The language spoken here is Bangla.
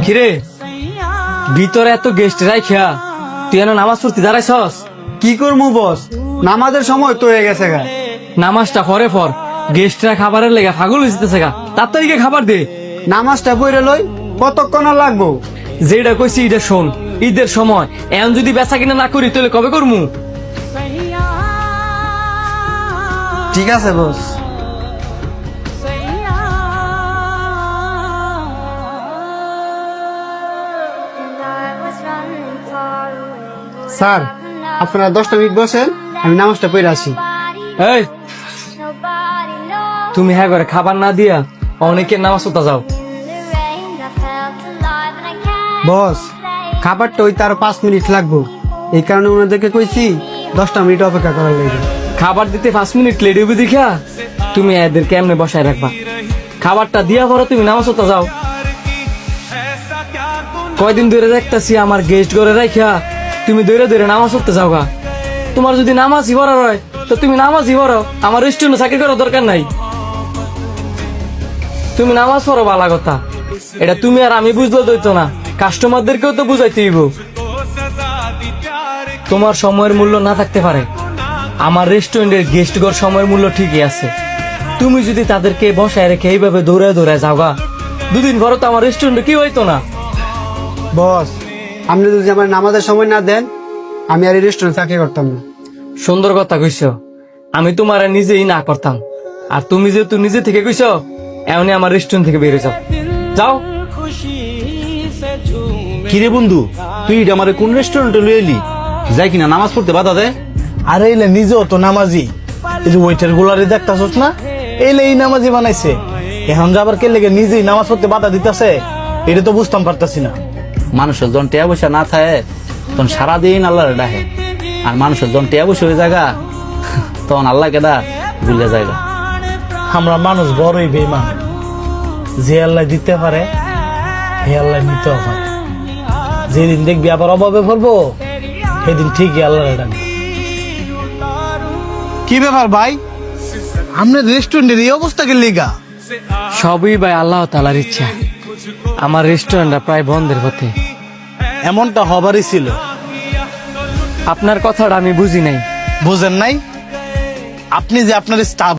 কিরে ভিতরে এত গেস্ট রাইখা তুই এনে নামাজ পড়তে দাঁড়াইছস? কি করবো বস, নামাজের সময় তো হয়ে গেছে গা। নামাজটা পরে পর, গেস্টরা খাবারের লেগে ফাগল হইতেছে গা, তাড়াতাড়ি গিয়ে খাবার দে। নামাজটা পড়ে লই, কতক্ষণ আর লাগবো? যেটা কইছি এটা শোন, ঈদের সময় এখন যদি বেচা কিনা না করি তাহলে কবে করমু? ঠিক আছে বস। স্যার, আপনারা 10টা মিনিট বসেন, আমি নামাজটা পড়ে আসি। এই তুমি হ্যাঁ করে খাবার না দিয়া অনেকের নামাজ পড়তে যাও। বস, খাবারটা ওই তার 5 মিনিট লাগবো, এই কারণে ওনাদেরকে কইছি 10টা মিনিট অপেক্ষা করার লাগে। খাবার দিতে 5 মিনিট লেট হইবে দেখা তুমি এদের কেমনে বসায় রাখবা? খাবারটা দিয়া পরে তুমি নামাজ পড়তে যাও। কয়দিন ধরে দেখতেছি আমার গেস্ট ঘরে রাখিয়া তুমি ধরে ধরে নামাজ পড়তে যাও গা। তোমার যদি নামাজই পড়ার হয় তো তুমি নামাজই পড়ো, আমার রেস্টুরেন্টে চাকরি করার দরকার নাই। তুমি নামাজ পড়ো ভালো কথা, এটা তুমি আর আমি বুঝলে দইতো না, কাস্টমারদেরকেও তো বুঝাইতে হইব। তোমার সময়ের মূল্য না থাকতে পারে, আমার রেস্টুরেন্টের গেস্ট ঘর সময়ের মূল্য ঠিকই আছে। তুমি যদি তাদেরকে বসায় রেখে এইভাবে দৌড়ে দৌড়ে যাওগা, দুদিন পরে তো আমার রেস্টুরেন্টে কি হইতো না। বস, আপনি যদি আমার নামাজের সময় না দেন, আমি আর এই রেস্টুরেন্টে চাকরি করতাম না। সুন্দর কথা কইছ, আমি তোমার নিজেই না করতাম, আর তুমি যেহেতু নিজে থেকে কইছ এমনি আমার রেস্টুরেন্ট থেকে বেরিয়ে যাও। যাও। কিরে বন্ধু, তুই আমার কোন রেস্টুরেন্টে লই এলি? যাই কিনা নামাজ পড়তে বাধা দে। আরে এলে নিজেও তো নামাজি, এই যে ওয়েটার গুলারে দেখতাছস না, এলে এই নামাজি বানাইছে। এখন যে আবার কে লেগে নিজেই নামাজ পড়তে বাধা দিতেছে, এটা তো বুঝতাম পারতাছি না। মানুষের জন টেয়া পয়সা না থাকে তখন সারাদিন আল্লাহরে ডাকে, আর মানুষের জন টেয়া পয়সা হয়ে জায়গা তখন আল্লাহ কেডা ভুলে জায়গা। আমরা মানুষ বড়ই বেঈমান, যে আল্লাহ দিতে পারে হে আল্লাহ নিতেও পারে। যেদিন দেখবি আবার অভাবে পড়বো সেদিন ঠিকই আল্লাহরে ডাকবো। কি ব্যাপার ভাই, আপনার রেস্টুরেন্টের এই অবস্থা কে লিগা? সবই ভাই আল্লাহ তাআলার ইচ্ছা। আমার রেস্টুরেন্টটা প্রায় বন্ধের পথে। এমনটা হবারই ছিল। আপনার কথাটা আমি বুঝি নাই। বুঝেন নাই? আপনি যে আপনার স্টাফ